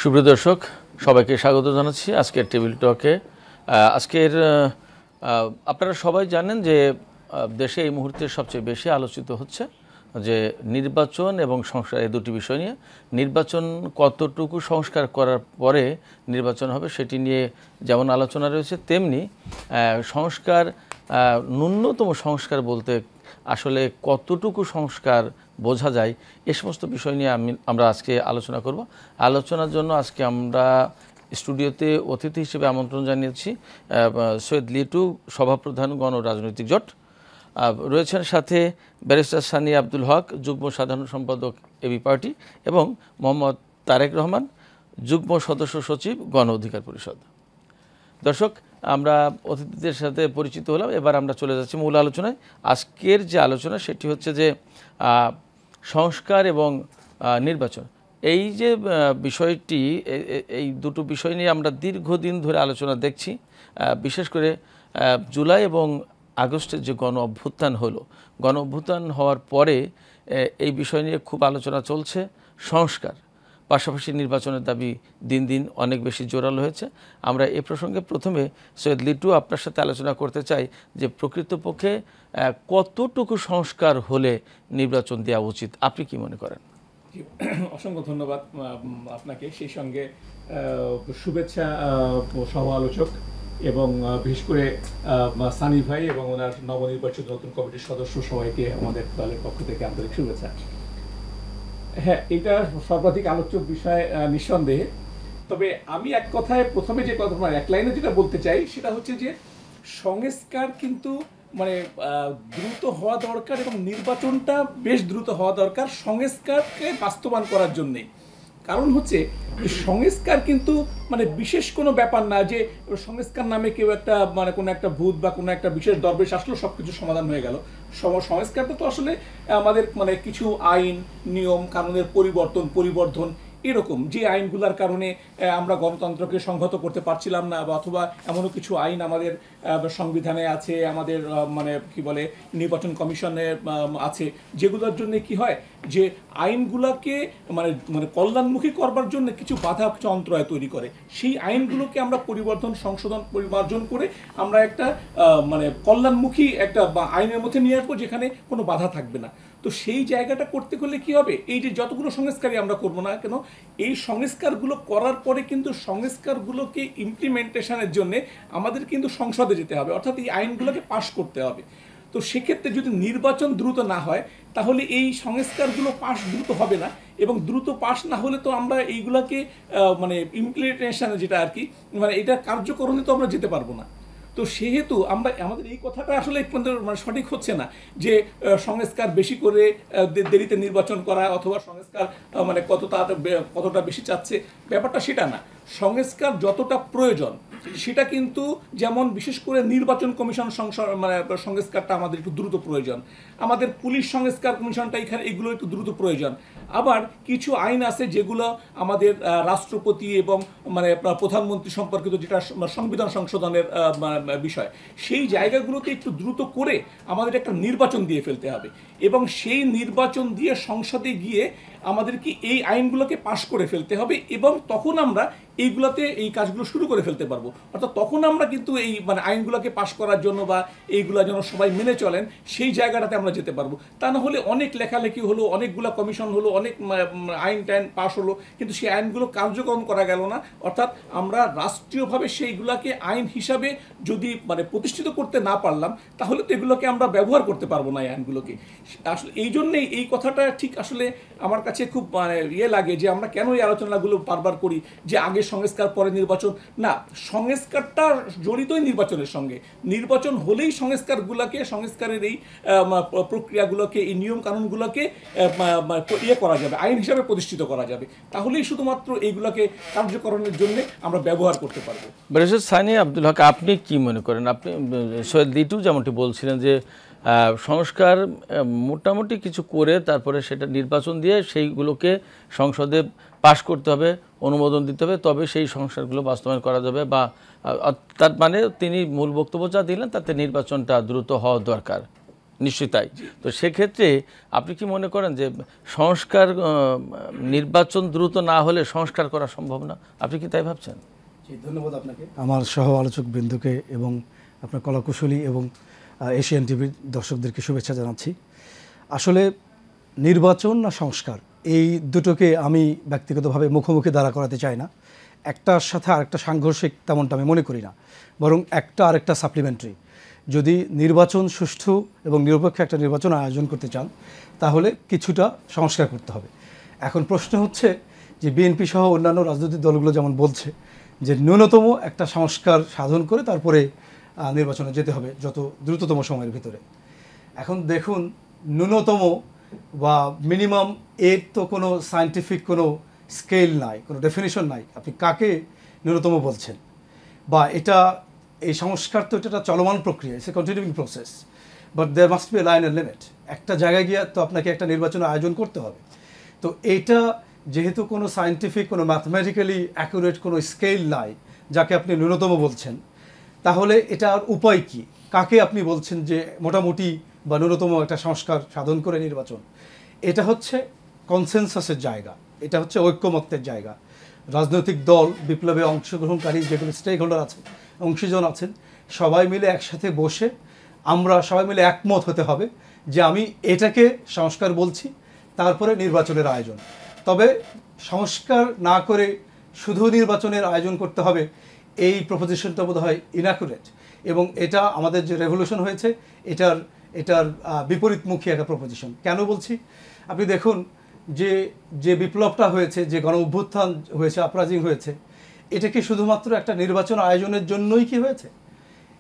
সুপ্রিয় দর্শক, সবাইকে স্বাগত জানাচ্ছি আজকের টেবিল টকে। আজকের আপনারা সবাই জানেন যে দেশে এই মুহূর্তে সবচেয়ে বেশি আলোচিত হচ্ছে যে নির্বাচন এবং সংস্কার, এই দুটি বিষয় নিয়ে। নির্বাচন কতটুকু সংস্কার করার পরে নির্বাচন হবে সেটি নিয়ে যেমন আলোচনা রয়েছে, তেমনি সংস্কার, ন্যূনতম সংস্কার বলতে আসলে কতটুকু সংস্কার বোঝা যায়, এ সমস্ত বিষয় নিয়ে আমরা আজকে আলোচনা করব। আলোচনার জন্য আজকে আমরা স্টুডিওতে অতিথি হিসেবে আমন্ত্রণ জানিয়েছি সৈয়দ লিটু, সভাপ্রধান গণ রাজনৈতিক জোট। রয়েছেন সাথে ব্যারিস্টার সানি আব্দুল হক, যুগ্ম সাধারণ সম্পাদক এবি পার্টি, এবং মোহাম্মদ তারেক রহমান, যুগ্ম সদস্য সচিব গণ অধিকার পরিষদ। দর্শক, আমরা অতিথিদের সাথে পরিচিত হলাম, এবার আমরা চলে যাচ্ছি মূল আলোচনায়। আজকের যে আলোচনা সেটি হচ্ছে যে সংস্কার এবং নির্বাচন, এই যে বিষয়টি, এই দুটো বিষয় নিয়ে আমরা দীর্ঘদিন ধরে আলোচনা দেখছি। বিশেষ করে জুলাই এবং আগস্টের যে গণ অভ্যুত্থান হলো, গণ অভ্যুত্থান হওয়ার পরে এই বিষয় নিয়ে খুব আলোচনা চলছে। সংস্কার পাশাপাশি নির্বাচনের দাবি দিন দিন অনেক বেশি জোরালো হয়েছে। আমরা এ প্রসঙ্গে প্রথমে সৈয়দ লিটু আপনার সাথে আলোচনা করতে চাই যে প্রকৃতপক্ষে কতটুকু সংস্কার হলে নির্বাচন দেওয়া উচিত, আপনি কি মনে করেন? অসংখ্য ধন্যবাদ আপনাকে, সেই সঙ্গে শুভেচ্ছা সহ আলোচক এবং বিশেষ করে সানি ভাই এবং ওনার নবনির্বাচিত নতুন কমিটির সদস্য সবাইকে আমাদের দলের পক্ষ থেকে আন্তরিক শুভেচ্ছা। হ্যাঁ, এটা সর্বাধিক আলোচ্য বিষয় নিঃসন্দেহে। তবে আমি এক কথায় প্রথমে যে কথা, এক লাইনে যেটা বলতে চাই সেটা হচ্ছে যে সংস্কার কিন্তু দ্রুত হওয়া দরকার এবং নির্বাচনটা বেশ দ্রুত হওয়া দরকার সংস্কারকে বাস্তবায়ন করার জন্যে। কারণ হচ্ছে সংস্কার কিন্তু বিশেষ কোনো ব্যাপার না যে সংস্কার নামে কেউ একটা কোনো একটা ভূত বা কোনো একটা বিশেষ দরবেশ আসলো সব কিছু সমাধান হয়ে গেল। সংস্কারটা তো আসলে আমাদের কিছু আইন, নিয়ম কানুনের পরিবর্ধন, এরকম যে আইনগুলোর কারণে আমরা গণতন্ত্রকে সংহত করতে পারছিলাম না, বা অথবা এমনও কিছু আইন আমাদের সংবিধানে আছে, আমাদের নির্বাচন কমিশনে আছে, যেগুলোর জন্য কি হয় যে আইনগুলোকে কল্যাণমুখী করবার জন্য কিছু বাধা, কিছু অন্তরায় তৈরি করে। সেই আইনগুলোকে আমরা পরিমার্জন করে আমরা একটা কল্যাণমুখী একটা আইনের মধ্যে নিয়ে আসবো যেখানে কোনো বাধা থাকবে না। তো সেই জায়গাটা করতে করলে কি হবে, এই যে যতগুলো সংস্কারই আমরা করবো না কেন, এই সংস্কারগুলো করার পরে কিন্তু সংস্কারগুলোকে ইমপ্লিমেন্টেশনের জন্য আমাদের কিন্তু সংসদে যেতে হবে, অর্থাৎ এই আইনগুলোকে পাশ করতে হবে। তো সেক্ষেত্রে যদি নির্বাচন দ্রুত না হয় তাহলে এই সংস্কারগুলো পাশ দ্রুত হবে না, এবং দ্রুত পাশ না হলে তো আমরা এইগুলোকে ইমপ্লিমেন্টেশনে যেটা আর কি এটা কার্যকরণে তো আমরা যেতে পারবো না। তো সেহেতু আমাদের এই কথাটা আসলে সঠিক হচ্ছে না যে সংস্কার বেশি করে দেরিতে নির্বাচন করা, অথবা সংস্কার কতটা বেশি চাচ্ছে, ব্যাপারটা সেটা না। সংস্কার যতটা প্রয়োজন সেটা কিন্তু, যেমন বিশেষ করে নির্বাচন কমিশন সংস্কারটা আমাদের একটু দ্রুত প্রয়োজন, আমাদের পুলিশ সংস্কার কমিশনটা এগুলো একটু দ্রুত প্রয়োজন। আবার কিছু আইন আছে যেগুলো আমাদের রাষ্ট্রপতি এবং প্রধানমন্ত্রী সম্পর্কিত, যেটা সংবিধান সংশোধনের বিষয়, সেই জায়গাগুলোতে একটু দ্রুত করে আমাদের একটা নির্বাচন দিয়ে ফেলতে হবে, এবং সেই নির্বাচন দিয়ে সংসদে গিয়ে আমাদেরকে এই আইনগুলোকে পাশ করে ফেলতে হবে, এবং তখন আমরা এইগুলোতে এই কাজগুলো শুরু করে ফেলতে পারবো। অর্থাৎ তখন আমরা কিন্তু এই আইনগুলোকে পাশ করার জন্য বা এইগুলো যেন সবাই মেনে চলেন সেই জায়গাটাতে আমরা যেতে পারবো। তা না হলে অনেক লেখালেখি হলো, অনেকগুলো কমিশন হলো, অনেক আইন টাইন পাশ হলো, কিন্তু সেই আইনগুলো কার্যক্রম করা গেল না। অর্থাৎ আমরা রাষ্ট্রীয়ভাবে সেইগুলোকে আইন হিসাবে যদি প্রতিষ্ঠিত করতে না পারলাম, তাহলে তো এগুলোকে আমরা ব্যবহার করতে পারবো না এই আইনগুলোকে। আসলে এই জন্যেই এই কথাটা ঠিক আসলে আমার কাছে খুব লাগে যে আমরা কেন এই আলোচনাগুলো বারবার করি যে আগে সংস্কার পরে নির্বাচন। না, সংস্কারটা জড়িতই নির্বাচনের সঙ্গে। নির্বাচন হলেই সংস্কারের এই প্রক্রিয়াগুলোকে, এই নিয়ম কানুনগুলোকে করা যাবে, আইন হিসাবে প্রতিষ্ঠিত করা যাবে। তাহলেই শুধুমাত্র এইগুলোকে কার্যকরণের জন্য আমরা ব্যবহার করতে পারবো। ব্যারিস্টার সানি আব্দুল হক, আপনি কি মনে করেন? আপনি সৈয়দ লিটু যেমনটি বলছিলেন যে সংস্কার মোটামুটি কিছু করে তারপরে সেটা নির্বাচন দিয়ে সেইগুলোকে সংসদে পাশ করতে হবে, অনুমোদন দিতে হবে, তবে সেই সংস্কারগুলো বাস্তবায়ন করা যাবে, বা তার তিনি মূল বক্তব্য যা দিলেন তাতে নির্বাচনটা দ্রুত হওয়া দরকার। নিশ্চয়ই তাই। তো সেক্ষেত্রে আপনি কি মনে করেন যে সংস্কার নির্বাচন দ্রুত না হলে সংস্কার করা সম্ভব না? আপনি কি তাই ভাবছেন? জি, ধন্যবাদ আপনাকে, আমার সহ আলোচক বৃন্দকে এবং আপনার কলাকুশলী এবং এশিয়ান টিভির দর্শকদেরকে শুভেচ্ছা জানাচ্ছি। আসলে নির্বাচন না সংস্কার, এই দুটোকে আমি ব্যক্তিগতভাবে মুখোমুখি দাঁড়া করাতে চাই না। একটার সাথে আরেকটা সাংঘর্ষিক তেমনটা আমি মনে করি না, বরং একটা আরেকটা সাপ্লিমেন্টারি। যদি নির্বাচন সুষ্ঠু এবং নিরপেক্ষ একটা নির্বাচন আয়োজন করতে চান তাহলে কিছুটা সংস্কার করতে হবে। এখন প্রশ্ন হচ্ছে যে বিএনপি সহ অন্যান্য রাজনৈতিক দলগুলো যেমন বলছে যে ন্যূনতম একটা সংস্কার সাধন করে তারপরে নির্বাচনে যেতে হবে যত দ্রুততম সময়ের ভিতরে। এখন দেখুন, ন্যূনতম বা মিনিমাম এর তো কোনো সায়েন্টিফিক কোনো স্কেল নাই, কোনো ডেফিনিশন নাই। আপনি কাকে ন্যূনতম বলছেন? বা এটা এই সংস্কার তো এটা চলমান প্রক্রিয়া, it's a continuing process, but there must be a line and limit. একটা জায়গায় গিয়ে তো আপনাকে একটা নির্বাচনের আয়োজন করতে হবে। তো এইটা যেহেতু কোনো সায়েন্টিফিক, কোনো ম্যাথমেটিক্যালি অ্যাকুরেট কোনো স্কেল নাই যাকে আপনি ন্যূনতম বলছেন, তাহলে এটার উপায় কি? কাকে আপনি বলছেন যে মোটামুটি বা ন্যূনতম একটা সংস্কার সাধন করে নির্বাচন? এটা হচ্ছে কনসেনসাসের জায়গা, এটা হচ্ছে ঐক্যমত্যের জায়গা। রাজনৈতিক দল, বিপ্লবে অংশগ্রহণকারী যেগুলো স্টেক হোল্ডার আছে, অংশীজন আছেন, সবাই মিলে একসাথে বসে আমরা সবাই মিলে একমত হতে হবে যে আমি এটাকে সংস্কার বলছি, তারপরে নির্বাচনের আয়োজন। তবে সংস্কার না করে শুধু নির্বাচনের আয়োজন করতে হবে, এই প্রপোজিশনটা বোধ হয় ইনঅ্যাকুরেট, এবং এটা আমাদের যে রেভলিউশন হয়েছে এটার বিপরীতমুখী একটা প্রপোজিশন। কেন বলছি? আপনি দেখুন, যে বিপ্লবটা হয়েছে, যে গণ অভ্যুত্থান হয়েছে, আপরাইজিং হয়েছে, এটা কি শুধুমাত্র একটা নির্বাচন আয়োজনের জন্যই কি হয়েছে?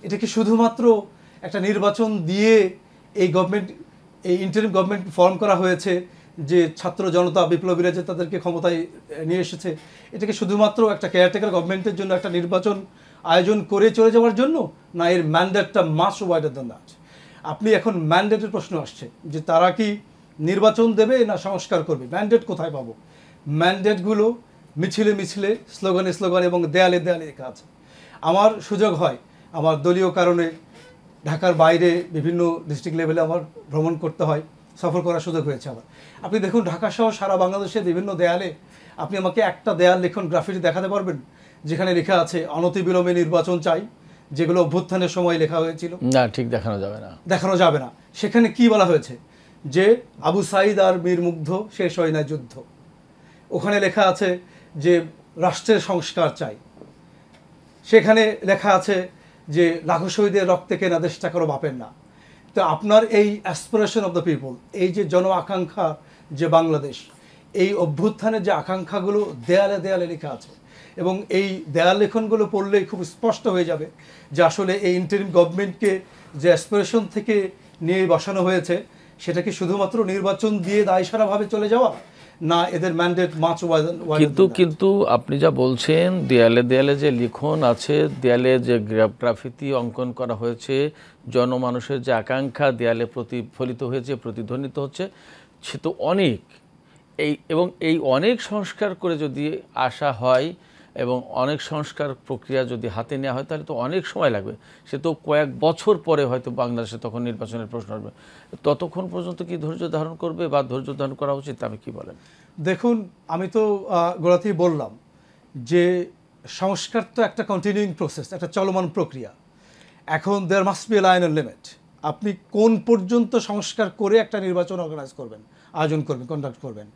এটা কি শুধুমাত্র একটা নির্বাচন দিয়ে এই ইন্টারিম গভর্নমেন্ট ফর্ম করা হয়েছে, যে ছাত্র জনতা বিপ্লবীরা যে তাদেরকে ক্ষমতায় নিয়ে এসেছে, এটাকে শুধুমাত্র একটা কেয়ারটেকার গভর্নমেন্টের জন্য একটা নির্বাচন আয়োজন করে চলে যাওয়ার জন্য? না, এর ম্যান্ডেটটা মাস ওয়াইডার দ্যান দ্যাট। আপনি এখন ম্যান্ডেটের প্রশ্ন আসছে যে তারা কি নির্বাচন দেবে না সংস্কার করবে। ম্যান্ডেট কোথায় পাবো? ম্যান্ডেটগুলো মিছিলে মিছিলে, স্লোগানে স্লোগানে এবং দেয়ালে দেয়ালে লেখা আছে। আমার সুযোগ হয় আমার দলীয় কারণে ঢাকার বাইরে বিভিন্ন ডিস্ট্রিক্ট লেভেলে আমার ভ্রমণ করতে হয়, সফর করার সুযোগ হয়েছে আমার। আপনি দেখুন, ঢাকা সহ সারা বাংলাদেশের বিভিন্ন দেয়ালে আপনি আমাকে একটা দেয়াল লিখন গ্রাফিটি দেখাতে পারবেন যেখানে লেখা আছে অনতিবিলম্বে নির্বাচন চাই, যেগুলো অভ্যুত্থানের সময় লেখা হয়েছিল? না, ঠিক দেখানো যাবে না, দেখানো যাবে না। সেখানে কি বলা হয়েছে? যে আবু সাঈদ আর মীর মুগ্ধ শেষ হয় না যুদ্ধ। ওখানে লেখা আছে যে রাষ্ট্রের সংস্কার চাই। সেখানে লেখা আছে যে লাখো শহীদের রক্তে কেনা দেশটা কারো বাপের না। তো আপনার এই অ্যাসপিরেশন অফ দ্য পিপল, এই যে জন আকাঙ্ক্ষা, যে বাংলাদেশ, এই অভ্যুত্থানের যে আকাঙ্ক্ষাগুলো দেয়ালে দেয়ালে লেখা আছে, এবং এই দেয়াল লেখনগুলো পড়লেই খুব স্পষ্ট হয়ে যাবে যে আসলে এই ইন্টারিম গভর্নমেন্টকে যে অ্যাসপিরেশন থেকে নিয়ে বসানো হয়েছে, সেটা কি শুধুমাত্র নির্বাচন দিয়ে দায়সারাভাবে চলে যাওয়া, না এদের ম্যান্ডেট মাছ কিন্তু আপনি যা বলছেন, দেয়ালে দেয়ালে যে লিখন আছে, দেয়ালে যে গ্রাফিতি অঙ্কন করা হয়েছে, জনমানুষের যে আকাঙ্ক্ষা দেয়ালে প্রতিফলিত হয়েছে, প্রতিধ্বনিত হচ্ছে, সে তো অনেক। এই অনেক সংস্কার করে যদি আসা হয় এবং অনেক সংস্কার প্রক্রিয়া যদি হাতে নেওয়া হয়, তাহলে তো অনেক সময় লাগবে। সে তো কয়েক বছর পরে হয়তো বাংলাদেশে তখন নির্বাচনের প্রশ্ন আসবে। ততক্ষণ পর্যন্ত কি ধৈর্য ধারণ করবে বা ধৈর্য ধারণ করা উচিত? আপনি কি বলেন? দেখুন, আমি তো গোড়াতেই বললাম যে সংস্কার তো একটা কন্টিনিউইং প্রসেস, একটা চলমান প্রক্রিয়া। এখন there must be a line and limit. আপনি কোন পর্যন্ত সংস্কার করে একটা নির্বাচন অর্গানাইজ করবেন, আয়োজন করবেন, কন্ডাক্ট করবেন,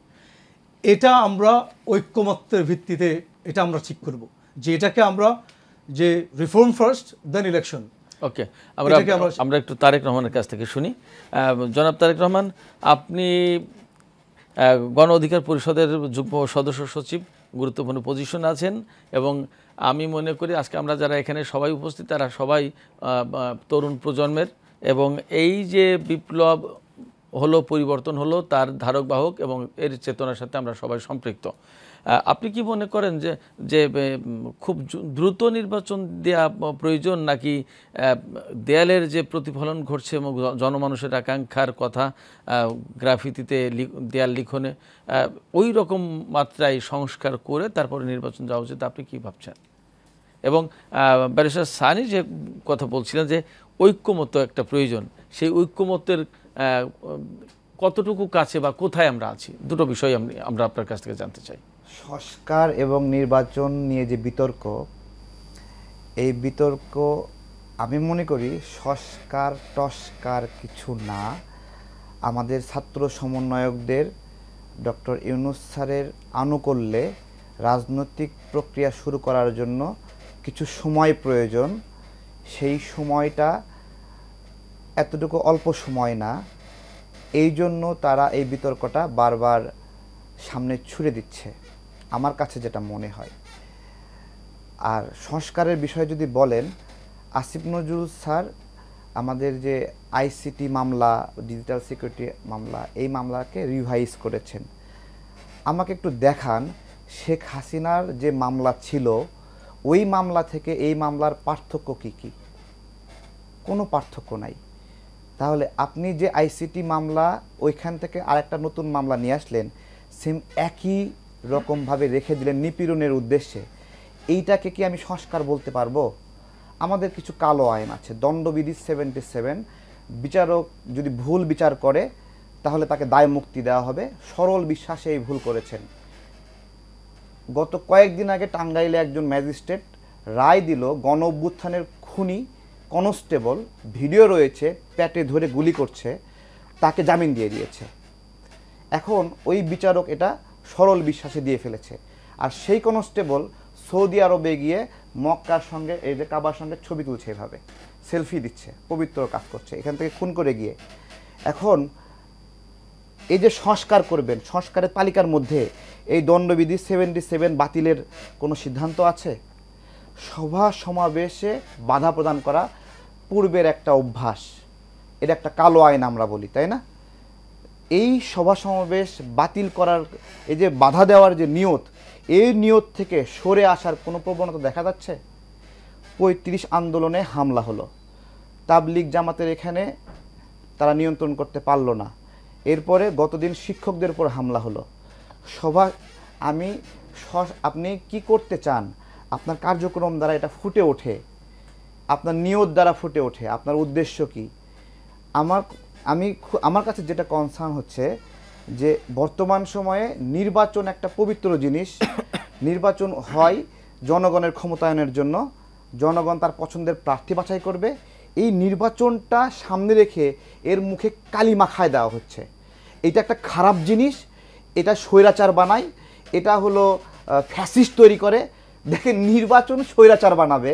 এটা আমরা ঐক্যমত্যের ভিত্তিতে এটা আমরা ঠিক করব, যে এটাকে আমরা যে রিফর্ম ফার্স্ট দেন ইলেকশন। ওকে, আমরা একটু তারেক রহমানের কাছ থেকে শুনি। জনাব তারেক রহমান, আপনি গণ অধিকার পরিষদের যুগ্ম সদস্য সচিব, গুরুত্বপূর্ণ পজিশন আছেন, এবং আমি মনে করি আজকে আমরা যারা এখানে সবাই উপস্থিত তারা সবাই তরুণ প্রজন্মের, এবং এই যে বিপ্লব হলো, পরিবর্তন হলো, তার ধারক বাহক এবং এর চেতনার সাথে আমরা সবাই সম্পৃক্ত। আপনি কি মনে করেন যে খুব দ্রুত নির্বাচন দেওয়া প্রয়োজন, নাকি দেয়ালের যে প্রতিফলন ঘটছে এবং জনমানুষের আকাঙ্ক্ষার কথা গ্রাফিতিতে দেয়াল লিখনে ওই রকম মাত্রায় সংস্কার করে তারপরে নির্বাচন যাওয়া উচিত? আপনি কি ভাবছেন? এবং ব্যারিস্টার সানি যে কথা বলছিলেন যে ঐক্যমত্য একটা প্রয়োজন, সেই ঐক্যমত্যের কতটুকু কাছে বা কোথায় আমরা আছি, দুটো বিষয় আমরা আপনার কাছ থেকে জানতে চাই। সংস্কার এবং নির্বাচন নিয়ে যে বিতর্ক, এই বিতর্ক আমি মনে করি সংস্কার টস্কার কিছু না। আমাদের ছাত্র সমন্বয়কদের ডক্টর ইউনূস স্যারের আনুকূল্যে রাজনৈতিক প্রক্রিয়া শুরু করার জন্য কিছু সময় প্রয়োজন। সেই সময়টা এতটুকু অল্প সময় না, এই জন্য তারা এই বিতর্কটা বারবার সামনে ছুড়ে দিচ্ছে, আমার কাছে যেটা মনে হয়। আর সংস্কারের বিষয়ে যদি বলেন, আসিফ নজরুল স্যার আমাদের যে আইসিটি মামলা, ডিজিটাল সিকিউরিটি মামলা, এই মামলাকে রিভাইজ করেছেন। আমাকে একটু দেখান শেখ হাসিনার যে মামলা ছিল ওই মামলা থেকে এই মামলার পার্থক্য কি কি? কোনো পার্থক্য নাই। তাহলে আপনি যে আইসিটি মামলা ওইখান থেকে আরেকটা নতুন মামলা নিয়ে আসলেন, সেম একই রকমভাবে রেখে দিলেন নিপীড়নের উদ্দেশ্যে, এইটাকে কি আমি সংস্কার বলতে পারবো? আমাদের কিছু কালো আইন আছে, দণ্ডবিধি 77, বিচারক যদি ভুল বিচার করে তাহলে তাকে দায় মুক্তি দেওয়া হবে, সরল বিশ্বাসে এই ভুল করেছেন। গত কয়েকদিন আগে টাঙ্গাইলে একজন ম্যাজিস্ট্রেট রায় দিল, গণ অভ্যুত্থানের খুনি কনস্টেবল, ভিডিও রয়েছে, পেটে ধরে গুলি করছে, তাকে জামিন দিয়ে দিয়েছে। এখন ওই বিচারক এটা সরল বিশ্বাসে দিয়ে ফেলেছে, আর সেই কনস্টেবল সৌদি আরবে গিয়ে মক্কার সঙ্গে, এই যে কাবার সঙ্গে ছবি তুলছে, এভাবে সেলফি দিচ্ছে, পবিত্র কাজ করছে এখান থেকে খুন করে গিয়ে। এখন এই যে সংস্কার করবেন, সংস্কারের তালিকার মধ্যে এই দণ্ডবিধি 77 বাতিলের কোনো সিদ্ধান্ত আছে? সভা সমাবেশে বাধা প্রদান করা পূর্বের একটা অভ্যাস, এটা একটা কালো আইন আমরা বলি, তাই না? এই সভা সমাবেশ বাতিল করার, এই যে বাধা দেওয়ার যে নিয়ত, এই নিয়ত থেকে সরে আসার কোনো প্রবণতা দেখা যাচ্ছে? 35 আন্দোলনে হামলা হলো, তাবলিগ জামাতের এখানে তারা নিয়ন্ত্রণ করতে পারলো না, এরপরে গতদিন শিক্ষকদের উপর হামলা হলো। সভা আপনি কি করতে চান? আপনার কার্যক্রম দ্বারা এটা ফুটে ওঠে, আপনার নিয়ত দ্বারা ফুটে ওঠে, আপনার উদ্দেশ্য কি? আমার কাছে যেটা কনসার্ন হচ্ছে যে বর্তমান সময়ে নির্বাচন একটা পবিত্র জিনিস। নির্বাচন হয় জনগণের ক্ষমতায়নের জন্য, জনগণ তার পছন্দের প্রার্থী বাছাই করবে। এই নির্বাচনটা সামনে রেখে এর মুখে কালি মাখায় দেওয়া হচ্ছে। এটা একটা খারাপ জিনিস, এটা স্বৈরাচার বানায়, এটা হলো ফ্যাসিস্ট তৈরি করে। দেখেন, নির্বাচন স্বৈরাচার বানাবে,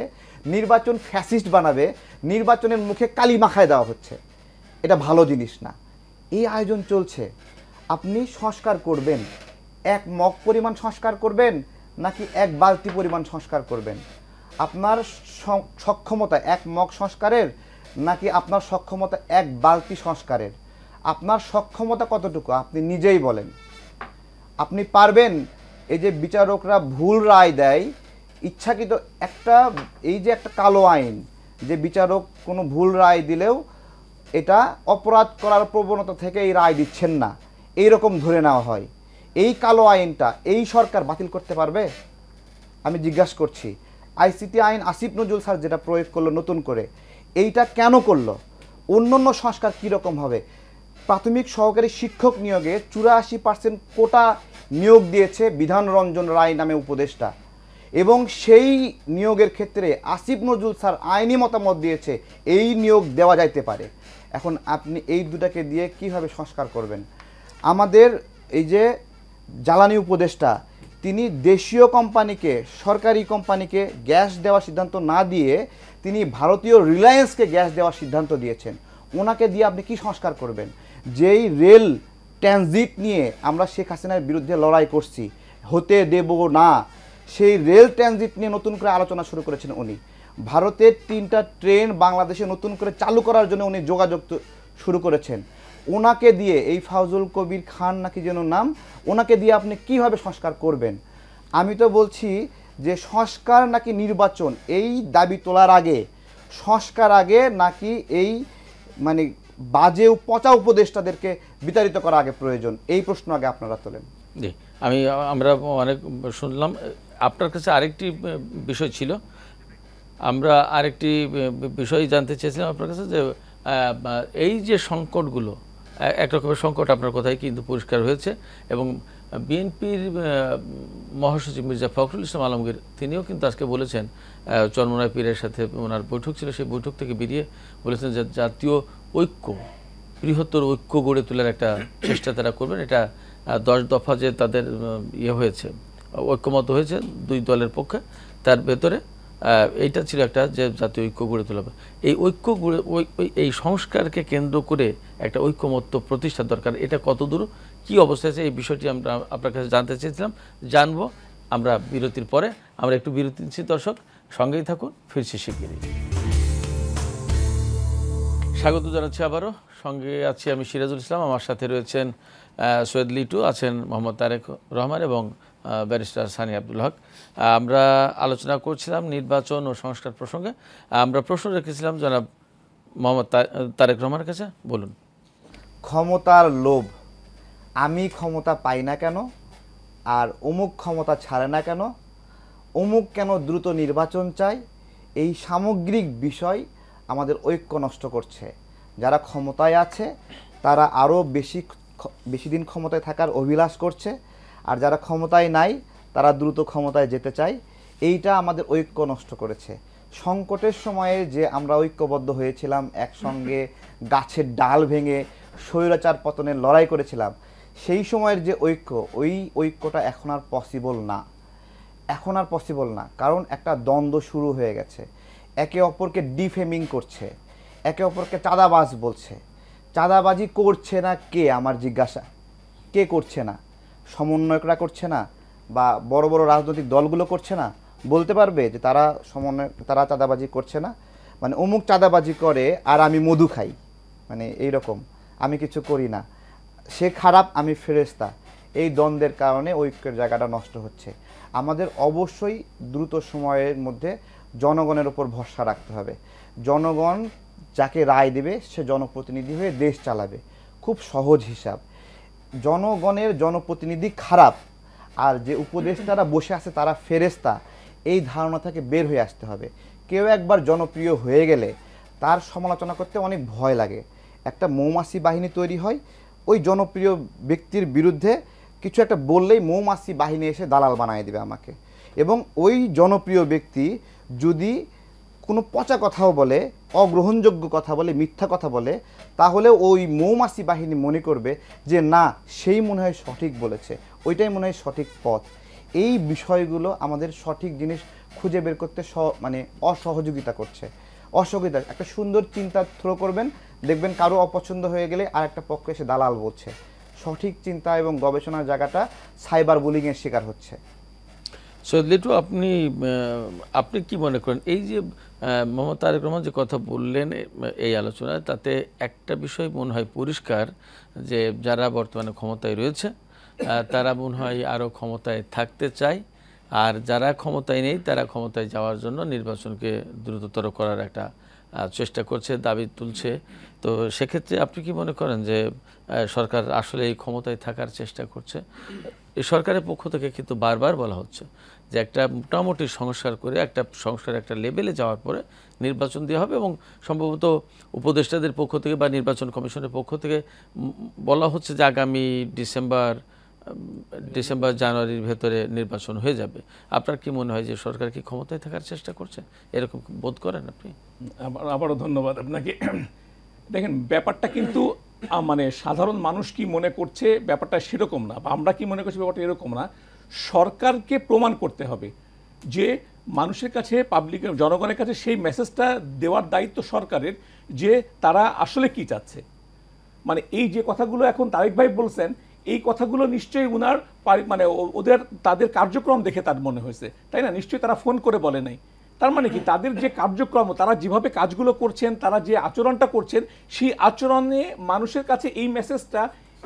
নির্বাচন ফ্যাসিস্ট বানাবে, নির্বাচনের মুখে কালি মাখায় দেওয়া হচ্ছে, এটা ভালো জিনিস না। এই আয়োজন চলছে। আপনি সংস্কার করবেন, এক মগ পরিমাণ সংস্কার করবেন নাকি এক বালতি পরিমাণ সংস্কার করবেন? আপনার সক্ষমতা এক মগ সংস্কারের নাকি আপনার সক্ষমতা এক বালতি সংস্কারের? আপনার সক্ষমতা কতটুকু আপনি নিজেই বলেন। আপনি পারবেন? এই যে বিচারকরা ভুল রায় দেয় ইচ্ছাকৃত, এই যে একটা কালো আইন, যে বিচারক কোনো ভুল রায় দিলেও এটা অপরাধ করার প্রবণতা থেকে এই রায় দিচ্ছেন না, এই রকম ধরে নেওয়া হয়। এই কালো আইনটা এই সরকার বাতিল করতে পারবে? আমি জিজ্ঞাসা করছি। আইসিটি আইন আসিফ নজরুল স্যার যেটা প্রয়োগ করলো নতুন করে, এইটা কেন করলো? অন্যান্য সংস্কার কীরকম হবে? প্রাথমিক সহকারী শিক্ষক নিয়োগে 84% কোটা নিয়োগ দিয়েছে বিধান রঞ্জন রায় নামে উপদেষ্টা, এবং সেই নিয়োগের ক্ষেত্রে আসিফ নজরুল স্যার আইনি মতামত দিয়েছে এই নিয়োগ দেওয়া যাইতে পারে। এখন আপনি এই দুটাকে দিয়ে কিভাবে সংস্কার করবেন? আমাদের এই যে জ্বালানি উপদেষ্টা, তিনি দেশীয় কোম্পানিকে, সরকারি কোম্পানিকে গ্যাস দেওয়ার সিদ্ধান্ত না দিয়ে তিনি ভারতীয় রিলায়েন্সকে গ্যাস দেওয়ার সিদ্ধান্ত দিয়েছেন। ওনাকে দিয়ে আপনি কি সংস্কার করবেন? যেই রেল ট্রানজিট নিয়ে আমরা শেখ হাসিনার বিরুদ্ধে লড়াই করছি, হতে দেব না, সেই রেল ট্রানজিট নিয়ে নতুন করে আলোচনা শুরু করেছেন উনি। ভারতের 3টা ট্রেন বাংলাদেশে নতুন করে চালু করার জন্য উনি যোগাযোগ শুরু করেছেন। ওনাকে দিয়ে, এই ফাউজুল কবির খান নাকি যেন নাম, ওনাকে দিয়ে আপনি কিভাবে সংস্কার করবেন? আমি তো বলছি যে সংস্কার নাকি নির্বাচন, এই দাবি তোলার আগে সংস্কার আগে নাকি এই মানে বাজে পচা উপদেষ্টাদেরকে বিতাড়িত করা আগে প্রয়োজন? এই প্রশ্ন আগে আপনারা তোলেন। জি, আমরা অনেক শুনলাম। আপনার কাছে আরেকটি বিষয় ছিল, আমরা আরেকটি বিষয় জানতে চেয়েছিলাম আপনার কাছে যে এই যে সংকটগুলো এক রকমের সংকট আপনার কথাই কিন্তু পরিষ্কার হয়েছে এবং বিএনপির মহাসচিব মির্জা ফখরুল ইসলাম আলমগীর তিনিও কিন্তু আজকে বলেছেন চরমোনাই পীরের সাথে ওনার বৈঠক ছিল, সেই বৈঠক থেকে বেরিয়ে বলেছেন যে জাতীয় ঐক্য, বৃহত্তর ঐক্য গড়ে তোলার একটা চেষ্টা তারা করবেন। এটা 10 দফা যে তাদের হয়েছে, ঐক্যমত হয়েছে 2 দলের পক্ষে, তার ভেতরে এইটা ছিল একটা যে জাতীয় ঐক্য গড়ে তোলা। এই ঐক্য গড়ে এই সংস্কারকে কেন্দ্র করে একটা ঐক্যমত্য প্রতিষ্ঠা দরকার। এটা কতদূর কি অবস্থা আছে এই বিষয়টি আমরা আপনার কাছে জানতে চেয়েছিলাম, জানবো আমরা বিরতির পরে। আমরা একটু বিরতি নিচ্ছি, দর্শক সঙ্গেই থাকুন, ফিরছি শিগগিরই। স্বাগত জানাচ্ছি আবারও, সঙ্গে আছি আমি সিরাজুল ইসলাম, আমার সাথে রয়েছেন সৈয়দ লিটু, আছেন মোহাম্মদ তারেক রহমান এবং ব্যারিস্টার সানি আব্দুল হক। আমরা আলোচনা করছিলাম নির্বাচন ও সংস্কার প্রসঙ্গে। আমরা প্রশ্ন রেখেছিলাম জনাব মোহাম্মদ তারেক রহমানের কাছে, বলুন। ক্ষমতার লোভ, আমি ক্ষমতা পাই না কেন, আর অমুক ক্ষমতা ছাড়ে না কেন, অমুক কেন দ্রুত নির্বাচন চাই, এই সামগ্রিক বিষয় আমাদের ঐক্য নষ্ট করছে। যারা ক্ষমতায় আছে তারা আরও বেশি দিন ক্ষমতায় থাকার অভিলাষ করছে, আর যারা ক্ষমতায় নাই তারা দ্রুত ক্ষমতায় যেতে চায়। এইটা আমাদের ঐক্য নষ্ট করেছে। সংকটের সময়ে যে আমরা ঐক্যবদ্ধ হয়েছিলাম, একসঙ্গে গাছের ডাল ভেঙে স্বৈরাচার পতনের লড়াই করেছিলাম, সেই সময়ের যে ঐক্য, ওই ঐক্যটা এখন আর পসিবল না। এখন আর পসিবল না, কারণ একটা দ্বন্দ্ব শুরু হয়ে গেছে। একে অপরকে ডিফেমিং করছে, একে অপরকে চাঁদাবাজ বলছে। চাঁদাবাজি করছে না কে, আমার জিজ্ঞাসা, কে করছে না? সমন্বয়করা করছে না, বা বড় বড় রাজনৈতিক দলগুলো করছে না? বলতে পারবে যে তারা চাঁদাবাজি করছে না? মানে অমুক চাঁদাবাজি করে আর আমি মধু খাই, মানে এইরকম, আমি কিছু করি না, সে খারাপ আমি ফেরেশতা। এই দ্বন্দ্বের কারণে ঐক্যের জায়গাটা নষ্ট হচ্ছে। আমাদের অবশ্যই দ্রুত সময়ের মধ্যে জনগণের ওপর ভরসা রাখতে হবে। জনগণ যাকে রায় দেবে সে জনপ্রতিনিধি হয়ে দেশ চালাবে, খুব সহজ হিসাব। জনগণের জনপ্রতিনিধি খারাপ আর যে উপদেষ্টারা বসে আছে তারা ফেরেশতা, এই ধারণা থেকে বের হয়ে আসতে হবে। কেউ একবার জনপ্রিয় হয়ে গেলে তার সমালোচনা করতে অনেক ভয় লাগে। একটা মৌমাছি বাহিনী তৈরি হয়, ওই জনপ্রিয় ব্যক্তির বিরুদ্ধে কিছু একটা বললেই মৌমাছি বাহিনী এসে দালাল বানিয়ে দেবে আমাকে। এবং ওই জনপ্রিয় ব্যক্তি যদি কোনো পচা কথাও বলে, অগ্রহণযোগ্য কথা বলে, মিথ্যা কথা বলে, তাহলে ওই মৌমাছি বাহিনী মনে করবে যে না, সেই মনে হয় সঠিক বলেছে, ওইটাই মনে হয় সঠিক পথ। এই বিষয়গুলো আমাদের সঠিক জিনিস খুঁজে বের করতে মানে অসহযোগিতা করছে। অসহযোগিতা, একটা সুন্দর চিন্তা থ্রো করবেন, দেখবেন কারো অপছন্দ হয়ে গেলে আর একটা পক্ষ এসে দালাল বলছে। সঠিক চিন্তা এবং গবেষণার জায়গাটা সাইবার বুলিংয়ের শিকার হচ্ছে। সৈয়দ লিটু, আপনি কি মনে করেন এই যে মোহাম্মদ তারেক রহমান যে কথা বললেন এই আলোচনায়, তাতে একটা বিষয় মনে হয় পরিষ্কার যে যারা বর্তমানে ক্ষমতায় রয়েছে তারা মনে হয় আরও ক্ষমতায় থাকতে চায়, আর যারা ক্ষমতায় নেই তারা ক্ষমতায় যাওয়ার জন্য নির্বাচনকে দ্রুততর করার একটা চেষ্টা করছে, দাবি তুলছে। তো সেক্ষেত্রে আপনি কি মনে করেন যে সরকার আসলে এই ক্ষমতায় থাকার চেষ্টা করছে? এই সরকারের পক্ষ থেকে কিন্তু বারবার বলা হচ্ছে যে একটা মোটামুটি সংস্কার করে একটা লেভেলে যাওয়ার পরে নির্বাচন দেওয়া হবে, এবং সম্ভবত উপদেষ্টাদের পক্ষ থেকে বা নির্বাচন কমিশনের পক্ষ থেকে বলা হচ্ছে যে আগামী ডিসেম্বর জানুয়ারির ভেতরে নির্বাচন হয়ে যাবে। আপনার কি মনে হয় যে সরকার কি ক্ষমতায় থাকার চেষ্টা করছে, এরকম বোধ করেন আপনি? আবারও ধন্যবাদ আপনাকে। দেখেন, ব্যাপারটা কিন্তু মানে সাধারণ মানুষ কি মনে করছে ব্যাপারটা সেরকম না, বা আমরা কি মনে করছি ব্যাপারটা এরকম না। সরকারকে প্রমাণ করতে হবে যে মানুষের কাছে, জনগণের কাছে সেই মেসেজটা দেওয়ার দায়িত্ব সরকারের, যে তারা আসলে কি চাচ্ছে। মানে এই যে কথাগুলো এখন তারেক ভাই বলছেন, এই কথাগুলো নিশ্চয়ই উনার মানে তাদের কার্যক্রম দেখে তার মনে হয়েছে, তাই না? নিশ্চয়ই তারা ফোন করে বলে নাই। তার মানে কি, তাদের যে কার্যক্রম, তারা যেভাবে কাজগুলো করছেন, তারা যে আচরণটা করছেন, সেই আচরণে মানুষের কাছে এই মেসেজটা,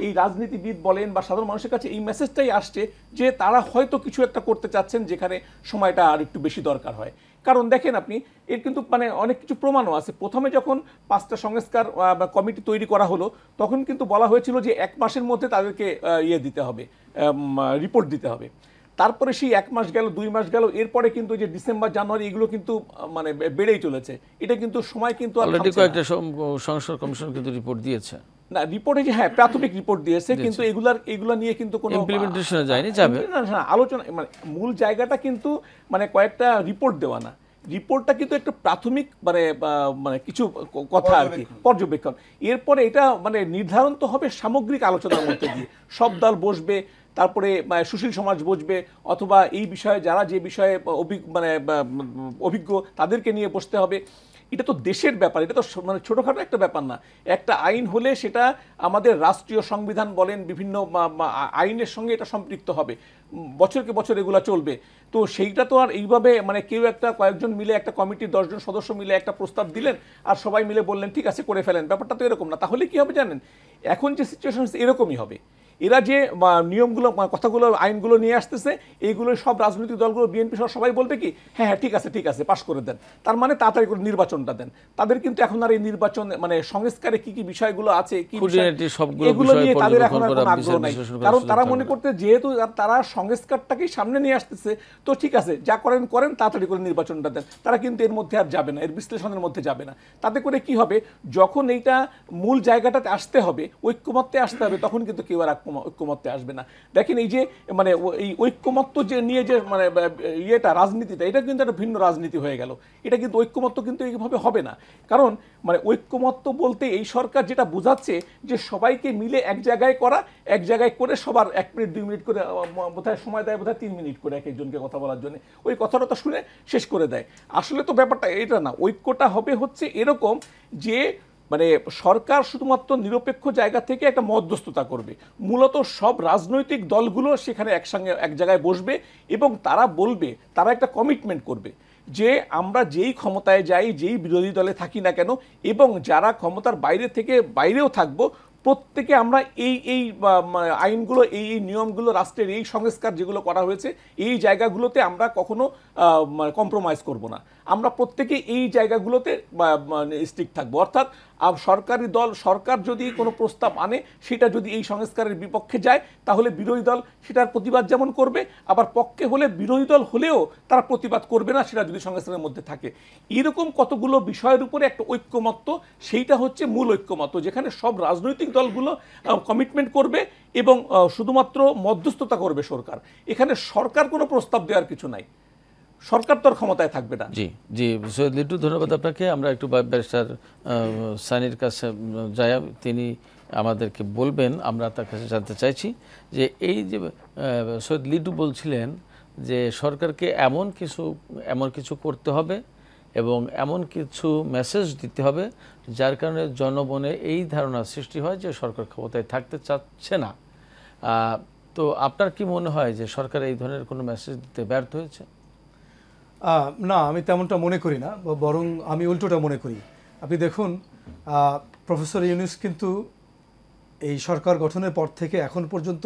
এই রাজনীতিবিদ বলেন বা সাধারণ মানুষের কাছে এই মেসেজটাই আসছে যে তারা হয়তো কিছু একটা করতে চাচ্ছেন যেখানে সময়টা আর একটু বেশি দরকার হয়। কারণ দেখেন আপনি, এর কিন্তু মানে অনেক কিছু প্রমাণও আছে। প্রথমে যখন 5টা সংস্কার কমিটি তৈরি করা হলো, তখন কিন্তু বলা হয়েছিল যে 1 মাসের মধ্যে তাদেরকে দিতে হবে, রিপোর্ট দিতে হবে। তারপরে সেই 1 মাস গেল, 2 মাস গেল, এরপরে কিন্তু যে ডিসেম্বর জানুয়ারি এগুলো কিন্তু মানে বেড়েই চলেছে। এটা কিন্তু সময় কিন্তু আর অলরেডি থামছে না। কয়েকটা সংস্কার কমিশন কিন্তু রিপোর্ট দিয়েছে, না রিপোর্টে যে হ্যাঁ প্রাথমিক রিপোর্ট দিয়েছে, কিন্তু এগুলা নিয়ে কিন্তু কোনো ইমপ্লিমেন্টেশনে যায়নি, যাবে না, আলোচনা মানে মূল জায়গাটা কিন্তু মানে কয়েকটা রিপোর্ট দেওয়া না, রিপোর্টটা কিন্তু একটা প্রাথমিক মানে মানে কিছু কথা আর কি, পর্যবেক্ষণ। এরপরে এটা মানে নির্ধারণ তো হবে সামগ্রিক আলোচনার মধ্যে দিয়ে, সব দল বসবে, তারপরে সুশীল সমাজ বসবে, অথবা এই বিষয়ে যারা যে বিষয়ে অভিজ্ঞ তাদেরকে নিয়ে বসতে হবে। এটা তো দেশের ব্যাপার, এটা তো মানে ছোটোখাটো একটা ব্যাপার না। একটা আইন হলে সেটা আমাদের রাষ্ট্রীয় সংবিধান বলেন, বিভিন্ন আইনের সঙ্গে এটা সম্পৃক্ত হবে, বছরকে বছর এগুলো চলবে। তো সেইটা তো আর এইভাবে মানে কেউ একটা কয়েকজন মিলে একটা কমিটির 10 জন সদস্য মিলে একটা প্রস্তাব দিলেন আর সবাই মিলে বললেন ঠিক আছে করে ফেলেন, ব্যাপারটা তো এরকম না। তাহলে কি হবে জানেন, এখন যে সিচুয়েশন এরকমই হবে। এরা যে নিয়মগুলো, কথাগুলো, আইনগুলো নিয়ে আসতেছে, এইগুলো সব রাজনৈতিক দলগুলো, বিএনপি সহ সবাই বলবে কি হ্যাঁ হ্যাঁ ঠিক আছে পাশ করে দেন, তার মানে তাড়াতাড়ি করে নির্বাচনটা দেন। তাদের কিন্তু এখন আর এই নির্বাচন মানে সংস্কারে কি কি বিষয়গুলো আছে, কি এগুলো নিয়ে তাদের এখন আর কোনো আগ্রহ নাই। কারণ তারা মনে করতে যেহেতু তারা সংস্কারটাকেই সামনে নিয়ে আসতেছে, তো ঠিক আছে যা করেন করেন, তাড়াতাড়ি করে নির্বাচনটা দেন। তারা কিন্তু এর মধ্যে আর যাবে না, এর বিশ্লেষণের মধ্যে যাবে না। তাতে করে কি হবে, যখন এইটা মূল জায়গাটাতে আসতে হবে, ঐক্যমত্যে আসতে হবে, তখন কিন্তু কেউ আর ঐক্যমত্যে আসবে না। দেখেন এই যে মানে এই ঐক্যমত্য যে নিয়ে যে মানে ইয়েটা রাজনীতিটা, এটা কিন্তু একটা ভিন্ন রাজনীতি হয়ে গেল। এটা কিন্তু ঐক্যমত্য কিন্তু এইভাবে হবে না। কারণ মানে ঐক্যমত্য বলতে এই সরকার যেটা বোঝাচ্ছে যে সবাইকে মিলে এক জায়গায় করা, এক জায়গায় করে সবার 1 মিনিট 2 মিনিট করে বোধহয় সময় দেয়, বোধহয় 3 মিনিট করে এক একজনকে কথা বলার জন্য, ওই কথাটা শুনে শেষ করে দেয়। আসলে তো ব্যাপারটা এটা না, ঐক্যটা হবে হচ্ছে এরকম যে মানে সরকার শুধুমাত্র নিরপেক্ষ জায়গা থেকে একটা মধ্যস্থতা করবে, মূলত সব রাজনৈতিক দলগুলো সেখানে একসঙ্গে এক জায়গায় বসবে এবং তারা বলবে, তারা একটা কমিটমেন্ট করবে যে আমরা যেই ক্ষমতায় যাই, যেই বিরোধী দলে থাকি না কেন, এবং যারা ক্ষমতার বাইরে থেকে বাইরেও থাকবো, প্রত্যেকে আমরা এই এই আইনগুলো, এই এই নিয়মগুলো, রাষ্ট্রের এই সংস্কার যেগুলো করা হয়েছে, এই জায়গাগুলোতে আমরা কখনো কম্প্রোমাইজ করব না। আমরা প্রত্যেকে এই জায়গাগুলোতে স্ট্রিক্ট থাকবো। অর্থাৎ সরকারি দল, সরকার যদি কোনো প্রস্তাব আনে, সেটা যদি এই সংস্কারের বিপক্ষে যায়, তাহলে বিরোধী দল সেটার প্রতিবাদ যেমন করবে, আবার পক্ষে হলে বিরোধী দল হলেও তারা প্রতিবাদ করবে না, সেটা যদি সংস্কারের মধ্যে থাকে। এরকম কতগুলো বিষয়ের উপরে একটা ঐক্যমত্য, সেইটা হচ্ছে মূল ঐক্যমত্য, যেখানে সব রাজনৈতিক দলগুলো কমিটমেন্ট করবে এবং শুধুমাত্র মধ্যস্থতা করবে সরকার। এখানে সরকার কোনো প্রস্তাব দেওয়ার কিছু নাই, সরকার তো আর ক্ষমতায় থাকবে না। জি জি, সৈয়দ লিটু, ধন্যবাদ আপনাকে। আমরা একটু ব্যারিস্টার সানির কাছে যাই, তিনি আমাদেরকে বলবেন, আমরা তার কাছে জানতে চাইছি যে এই যে সৈয়দ লিটু বলছিলেন যে সরকারকে এমন কিছু করতে হবে এবং এমন কিছু মেসেজ দিতে হবে যার কারণে জনমনে এই ধারণা সৃষ্টি হয় যে সরকার ক্ষমতায় থাকতে চাচ্ছে না। তো আপনার কি মনে হয় যে সরকার এই ধরনের কোনো মেসেজ দিতে ব্যর্থ হয়েছে? না, আমি তেমনটা মনে করি না, বরং আমি উল্টোটা মনে করি। আপনি দেখুন, প্রফেসর ইউনূস কিন্তু এই সরকার গঠনের পর থেকে এখন পর্যন্ত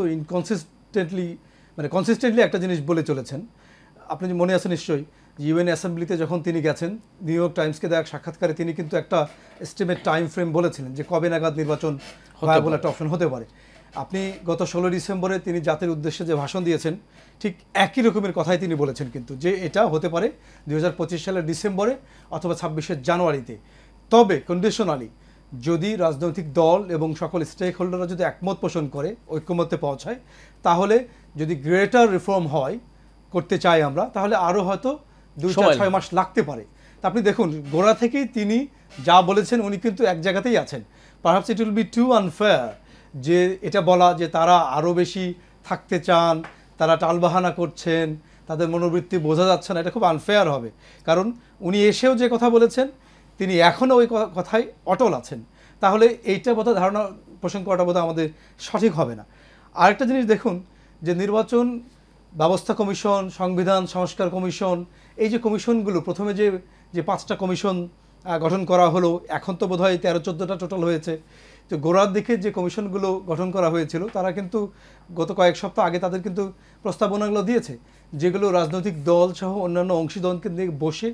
কনসিস্টেন্টলি একটা জিনিস বলে চলেছেন। আপনি মনে আছে নিশ্চয়ই, ইউএন অ্যাসেম্বলিতে যখন তিনি গেছেন, নিউ ইয়র্ক টাইমসকে দেওয়া সাক্ষাৎকারে তিনি কিন্তু একটা এস্টিমেট টাইম ফ্রেম বলেছিলেন যে কবে নাগাদ নির্বাচন ভায়াবল একটা অপশন হতে পারে। আপনি গত 16 ডিসেম্বরে তিনি জাতির উদ্দেশ্যে যে ভাষণ দিয়েছেন, ঠিক একই রকমের কথাই তিনি বলেছেন কিন্তু, যে এটা হতে পারে 2025 সালের ডিসেম্বরে অথবা 26 জানুয়ারিতে। তবে কন্ডিশনালি, যদি রাজনৈতিক দল এবং সকল স্টেক হোল্ডাররা যদি একমত পোষণ করে, ঐক্যমত্যে পৌঁছায়, তাহলে যদি গ্রেটার রিফর্ম হয়, করতে চাই আমরা, তাহলে আরও হয়তো 2-6 মাস লাগতে পারে। তা আপনি দেখুন, গোড়া থেকেই তিনি যা বলেছেন, উনি কিন্তু এক জায়গাতেই আছেন। Perhaps it will be too unfair যে এটা বলা যে তারা আরও বেশি থাকতে চান, তারা টালবাহানা করছেন, তাদের মনোবৃত্তি বোঝা যাচ্ছে না, এটা খুব আনফেয়ার হবে। কারণ উনি এসেও যে কথা বলেছেন, তিনি এখনও ওই কথাই অটল আছেন। তাহলে এইটা বোধহয় ধারণা পোষণ করাটা বোধহয় আমাদের সঠিক হবে না। আরেকটা জিনিস দেখুন, যে নির্বাচন ব্যবস্থা কমিশন, সংবিধান সংস্কার কমিশন, এই যে কমিশনগুলো, প্রথমে যে 5টা কমিশন গঠন করা হলো, এখন তো বোধহয় 13-14টা টোটাল হয়েছে। তো গোড়ার দিকে যে কমিশনগুলো গঠন করা হয়েছিল, তারা কিন্তু গত কয়েক সপ্তাহ আগে তাদের কিন্তু প্রস্তাবনাগুলো দিয়েছে, যেগুলো রাজনৈতিক দল সহ অন্যান্য অংশীদারকে নিয়ে বসে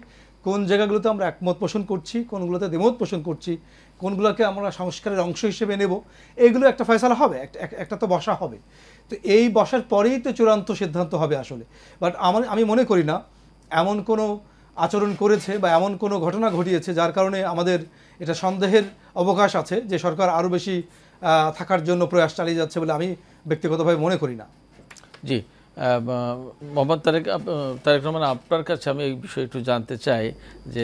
কোন জায়গাগুলোতে আমরা একমত পোষণ করছি, কোনগুলোতে দ্বিমত পোষণ করছি, কোনগুলোকে আমরা সংস্কারের অংশ হিসেবে নেব, এইগুলো একটা ফয়সালা হবে, একটা তো বসা হবে। তো এই বসার পরেই তো চূড়ান্ত সিদ্ধান্ত হবে আসলে। বাট আমি মনে করি না এমন কোনো আচরণ করেছে বা এমন কোনো ঘটনা ঘটিয়েছে যার কারণে আমাদের এটা সন্দেহের অবকাশ আছে যে সরকার আরও বেশি থাকার জন্য প্রয়াস চালিয়ে যাচ্ছে বলে আমি ব্যক্তিগতভাবে মনে করি না। জি, মোহাম্মদ তারেক রহমান, আপনার কাছে আমি এই বিষয়ে একটু জানতে চাই যে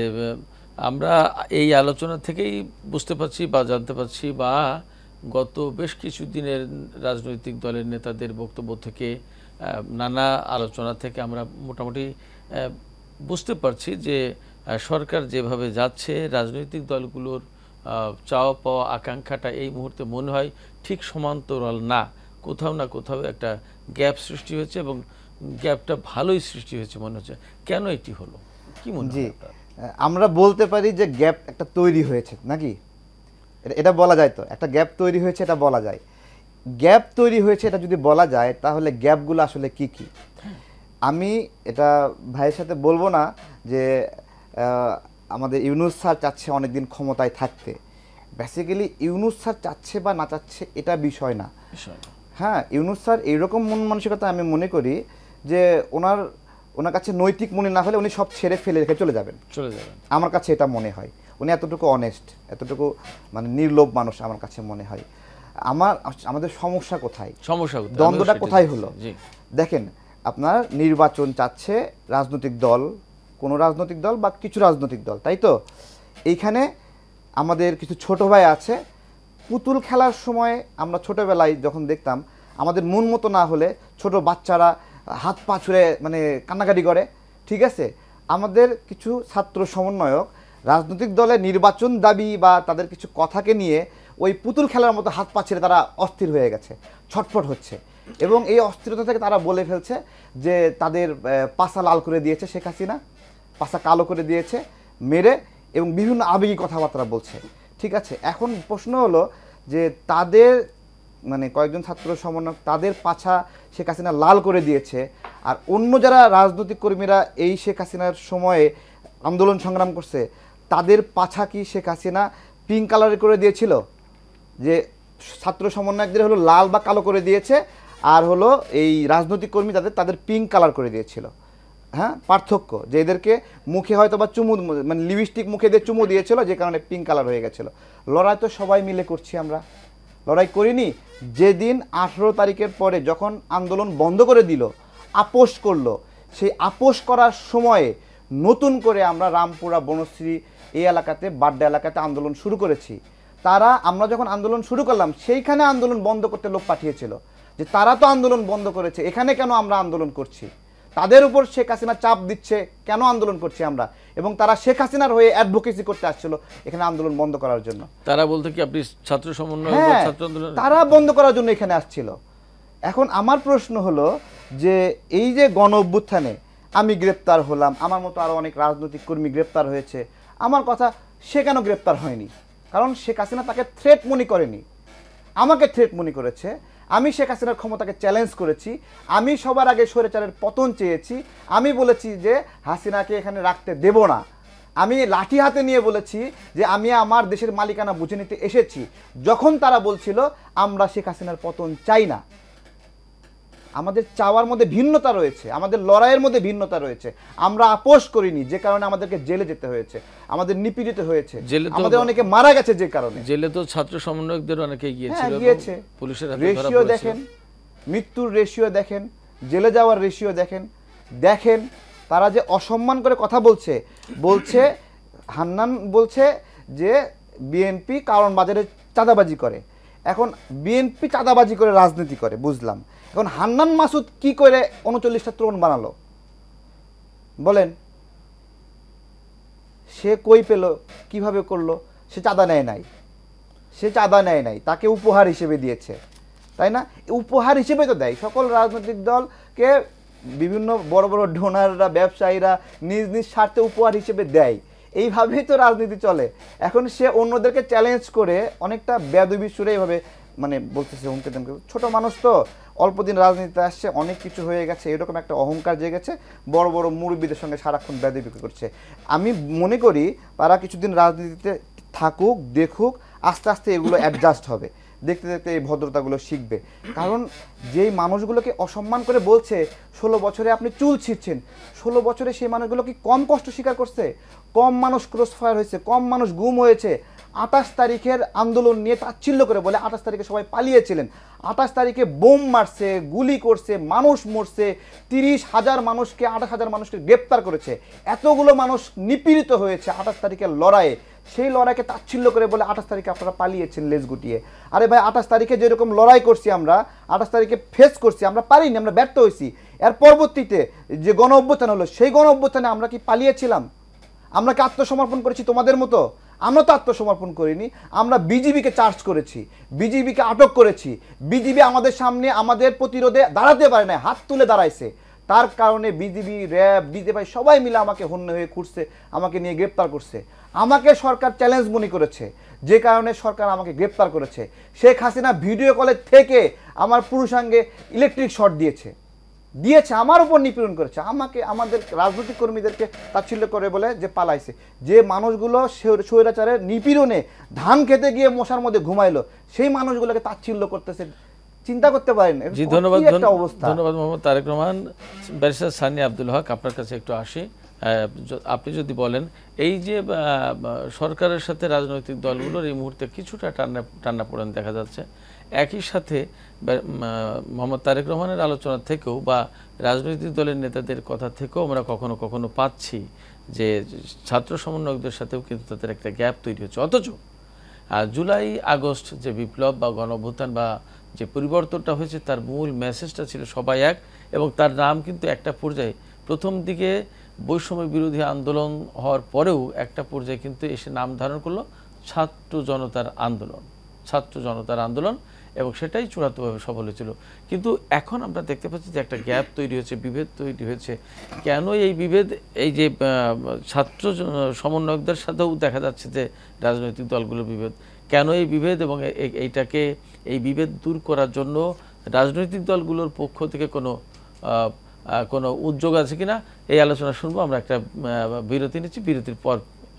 আমরা এই আলোচনা থেকেই বুঝতে পারছি বা জানতে পারছি বা গত বেশ কিছু দিনের রাজনৈতিক দলের নেতাদের বক্তব্য থেকে নানা আলোচনা থেকে আমরা মোটামুটি বুঝতে পারছি যে সরকার যেভাবে যাচ্ছে রাজনৈতিক দলগুলোর চাওয়া পাওয়া আকাঙ্ক্ষাটা এই মুহূর্তে মনে হয় ঠিক সমান্তরাল না, কোথাও না কোথাও একটা গ্যাপ সৃষ্টি হয়েছে এবং গ্যাপটা ভালোই সৃষ্টি হয়েছে মনে হচ্ছে। কেন এটি হলো, কি মনে হয়? আমরা বলতে পারি যে গ্যাপ একটা তৈরি হয়েছে নাকি, এটা বলা যায়, তো একটা গ্যাপ তৈরি হয়েছে এটা বলা যায়। গ্যাপ তৈরি হয়েছে এটা যদি বলা যায় তাহলে গ্যাপগুলো আসলে কি কি? আমি এটা ভাইয়ের সাথে বলবো না যে আমাদের ইউনূস স্যার চাচ্ছে অনেকদিন ক্ষমতায় থাকতে। বেসিক্যালি ইউনূস স্যার চাচ্ছে বা না চাচ্ছে এটা বিষয় না। হ্যাঁ, ইউনূস স্যার এইরকম মন মানসিকতা আমি মনে করি যে ওনার কাছে নৈতিক মনে না হলে উনি সব ছেড়ে ফেলে রেখে চলে যাবেন। আমার কাছে এটা মনে হয়। উনি এতটুকু অনেস্ট, এতটুকু মানে নির্লোভ মানুষ আমার কাছে মনে হয়। আমাদের সমস্যা কোথায়, দ্বন্দ্বটা কোথায় হলো? দেখেন, আপনার নির্বাচন চাচ্ছে রাজনৈতিক দল, কোনো রাজনৈতিক দল বা কিছু রাজনৈতিক দল, তাই তো? এইখানে আমাদের কিছু ছোট ভাই আছে, পুতুল খেলার সময় আমরা ছোটোবেলায় যখন দেখতাম আমাদের মন মতো না হলে ছোট বাচ্চারা হাত পা ছুঁড়ে মানে কান্নাকাটি করে, ঠিক আছে? আমাদের কিছু ছাত্র সমন্বয়ক রাজনৈতিক দলের নির্বাচন দাবি বা তাদের কিছু কথাকে নিয়ে ওই পুতুল খেলার মতো হাত পা ছেড়ে তারা অস্থির হয়ে গেছে, ছটফট হচ্ছে, এবং এই অস্থিরতা থেকে তারা বলে ফেলছে যে তাদের পাছা লাল করে দিয়েছে শেখ হাসিনা, পাছা কালো করে দিয়েছে মেরে, এবং বিভিন্ন আবেগী কথাবার্তা বলছে, ঠিক আছে? এখন প্রশ্ন হলো যে তাদের মানে কয়েকজন ছাত্র সমন্বয়ক তাদের পাছা শেখ হাসিনা লাল করে দিয়েছে, আর অন্য যারা রাজনৈতিক কর্মীরা এই শেখ হাসিনার সময়ে আন্দোলন সংগ্রাম করছে তাদের পাছা কি শেখ হাসিনা পিঙ্ক কালারে করে দিয়েছিল? যে ছাত্র সমন্বয়কদের হলো লাল বা কালো করে দিয়েছে, আর হলো এই রাজনৈতিক কর্মী তাদের পিঙ্ক কালার করে দিয়েছিল। হ্যাঁ, পার্থক্য যে এদেরকে মুখে হয়তো বা চুমু মানে লিপস্টিক মুখে দিয়ে চুমু দিয়েছিল, যে কারণে পিঙ্ক কালার হয়ে গেছিলো। লড়াই তো সবাই মিলে করছি, আমরা লড়াই করিনি? যেদিন 18 তারিখের পরে যখন আন্দোলন বন্ধ করে দিল, আপোষ করলো, সেই আপোষ করার সময়ে নতুন করে আমরা রামপুরা, বনশ্রী এই এলাকাতে, বাড্ডা এলাকাতে আন্দোলন শুরু করেছি। আমরা যখন আন্দোলন শুরু করলাম সেইখানে আন্দোলন বন্ধ করতে লোক পাঠিয়েছিল, যে তারা তো আন্দোলন বন্ধ করেছে, এখানে কেন আমরা আন্দোলন করছি? তাদের উপর শেখ হাসিনা চাপ দিচ্ছে, কেন আন্দোলন করছি আমরা? এবং তারা শেখ হাসিনার হয়ে অ্যাডভোকেসি করতে আসছিল এখানে আন্দোলন বন্ধ করার জন্য। তারা বলতে কি আপনি ছাত্র সমন্বয়, ছাত্র আন্দোলন তারা বন্ধ করার জন্য এখানে আসছিল। এখন আমার প্রশ্ন হলো যে এই যে গণ অভ্যুত্থানে আমি গ্রেপ্তার হলাম, আমার মতো আরো অনেক রাজনৈতিক কর্মী গ্রেপ্তার হয়েছে, আমার কথা সে কেন গ্রেপ্তার হয়নি? কারণ শেখ হাসিনা তাকে থ্রেট মনে করেনি, আমাকে থ্রেট মনে করেছে। আমি শেখ হাসিনার ক্ষমতাকে চ্যালেঞ্জ করেছি, আমি সবার আগে স্বৈরাচারের পতন চেয়েছি, আমি বলেছি যে হাসিনাকে এখানে রাখতে দেব না, আমি লাঠি হাতে নিয়ে বলেছি যে আমি আমার দেশের মালিকানা বুঝে নিতে এসেছি, যখন তারা বলছিল আমরা শেখ হাসিনার পতন চাই না। আমাদের চাওয়ার মধ্যে ভিন্নতা রয়েছে, আমাদের লড়াইয়ের মধ্যে ভিন্নতা রয়েছে। আমরা আপোষ করিনি, যে কারণে আমাদেরকে জেলে যেতে হয়েছে, আমাদের নিপীড়িত হয়েছে, আমাদের অনেকে মারা গেছে, যে কারণে জেলে তো ছাত্র সমন্বয়কদের অনেকে গিয়েছে। পুলিশের রেশিও দেখেন, মৃত্যুর রেশিও দেখেন, জেলে যাওয়ার রেশিও দেখেন। দেখেন তারা যে অসম্মান করে কথা বলছে হান্নান বলছে যে বিএনপি কারণ বাজারে চাঁদাবাজি করে। এখন বিএনপি চাঁদাবাজি করে রাজনীতি করে, বুঝলাম। এখন হান্নান মাসুদ কি করে 39টা তরুণ বানালো বলেন? সে কই পেল, কিভাবে করলো? সে চাঁদা নেয় নাই, তাকে উপহার হিসেবে দিয়েছে, তাই না? উপহার হিসেবে তো দেয় সকল রাজনৈতিক দলকে, বিভিন্ন বড় বড় ডোনাররা, ব্যবসায়ীরা নিজ নিজ স্বার্থে উপহার হিসেবে দেয়। এইভাবেই তো রাজনীতি চলে। এখন সে অন্যদেরকে চ্যালেঞ্জ করে অনেকটা বেয়াদবি সুরে এইভাবে মানে বলতেছে, হুমকে ধমকে। ছোট মানুষ তো, অল্প দিন রাজনীতিতে আসছে, অনেক কিছু হয়ে গেছে, এরকম একটা অহংকার জেগেছে, বড় বড় মুরব্বীদের সঙ্গে সারাক্ষণ বেয়াদবি করছে। আমি মনে করি তারা কিছুদিন রাজনীতিতে থাকুক, দেখুক, আস্তে আস্তে এগুলো অ্যাডজাস্ট হবে। দেখতে দেখতে এই ভদ্রতাগুলো শিখবে। কারণ যেই মানুষগুলোকে অসম্মান করে বলছে 16 বছরে আপনি চুল ছিঁড়ছেন, 16 বছরে সেই মানুষগুলো কি কম কষ্ট স্বীকার করছে? কম মানুষ ক্রস ফায়ার হয়েছে, কম মানুষ গুম হয়েছে। 28 তারিখের আন্দোলন নিয়ে তাচ্ছিল্য করে বলে 28 তারিখে সবাই পালিয়েছিলেন। 28 তারিখে বোম মারছে, গুলি করছে, মানুষ মরছে, 30,000 মানুষকে 28,000 মানুষকে গ্রেপ্তার করেছে, এতগুলো মানুষ নিপীড়িত হয়েছে 28 তারিখের লড়াইয়ে। সেই লড়াইকে তাচ্ছিল্য করে বলে 28 তারিখে আপনারা পালিয়েছেন লেজ গুটিয়ে। আরে ভাই 28 তারিখে যেরকম লড়াই করছি আমরা, 28 তারিখে ফেস করছি, আমরা পারিনি, আমরা ব্যর্থ হয়েছি। এর পরবর্তীতে যে গণ অভ্যুত্থান হলো, সেই গণ অভ্যুত্থানে আমরা কি পালিয়েছিলাম? আমরা কি আত্মসমর্পণ করেছি তোমাদের মতো? আমরা তো আত্মসমর্পণ করিনি। আমরা বিজিবিকে চার্জ করেছি, বিজিবিকে আটক করেছি। বিজিবি আমাদের সামনে আমাদের প্রতিরোধে দাঁড়াতে পারে না, হাত তুলে দাঁড়াইছে। তার কারণে বিজিবি, র্যাব, ডিজিএফআই সবাই মিলে আমাকে হন্য হয়ে খুঁজছে, আমাকে নিয়ে গ্রেপ্তার করছে। আমাকে সরকার চ্যালেঞ্জ মনে করেছে, যে কারণে সরকার আমাকে গ্রেপ্তার করেছে। শেখ হাসিনা ভিডিও কলের থেকে আমার পুরুষাঙ্গে ইলেকট্রিক শর্ট দিয়েছে, আমার উপর নিপীড়ন করেছে, আমাকে, আমাদের রাজনৈতিক কর্মীদেরকে তাচ্ছিল্য করে বলে যে পালাইছে। যে মানুষগুলো স্বৈরাচারের নিপীড়নে ধান খেতে গিয়ে মশার মধ্যে ঘুমাইলো, সেই মানুষগুলোকে তাচ্ছিল্য করতেছে। চিন্তা করতে পারেন। জি, ধন্যবাদ, ধন্যবাদ মোহাম্মদ তারেক রহমান। ব্যারিস্টার সানি আব্দুল হক, আপনার কাছে একটু আসি। আপনি যদি বলেন, এই যে সরকারের সাথে রাজনৈতিক দলগুলোর এই মুহূর্তে কিছুটা টানাপোড়েন দেখা যাচ্ছে, একই সাথে মোহাম্মদ তারেক রহমানের আলোচনা থেকেও বা রাজনৈতিক দলের নেতাদের কথা থেকেও আমরা কখনো কখনো পাচ্ছি যে ছাত্র সমন্বয়কদের সাথেও কিন্তু তাদের একটা গ্যাপ তৈরি হচ্ছে। অথচ জুলাই আগস্ট যে বিপ্লব বা গণঅভ্যুত্থান বা যে পরিবর্তনটা হয়েছে, তার মূল মেসেজটা ছিল সবাই এক, এবং তার নাম কিন্তু একটা পর্যায়ে প্রথম দিকে বৈষম্য বিরোধী আন্দোলন হওয়ার পরেও একটা পর্যায়ে কিন্তু এসে নাম ধারণ করলো ছাত্র জনতার আন্দোলন, ছাত্র জনতার আন্দোলন, এবং সেটাই চূড়ান্তভাবে সফল হয়েছিল। কিন্তু এখন আমরা দেখতে পাচ্ছি যে একটা গ্যাপ তৈরি হয়েছে, বিভেদ তৈরি হয়েছে। কেন এই বিভেদ? এই যে ছাত্র সমন্বয়কদের সাথেও দেখা যাচ্ছে যে রাজনৈতিক দলগুলোর বিভেদ, কেন এই বিভেদ, এবং এইটাকে, এই বিভেদ দূর করার জন্য রাজনৈতিক দলগুলোর পক্ষ থেকে কোনো উদ্যোগ আছে কিনা, এই আলোচনা শুনবো। আমরা একটা বিরতি নিচ্ছি, বিরতির পর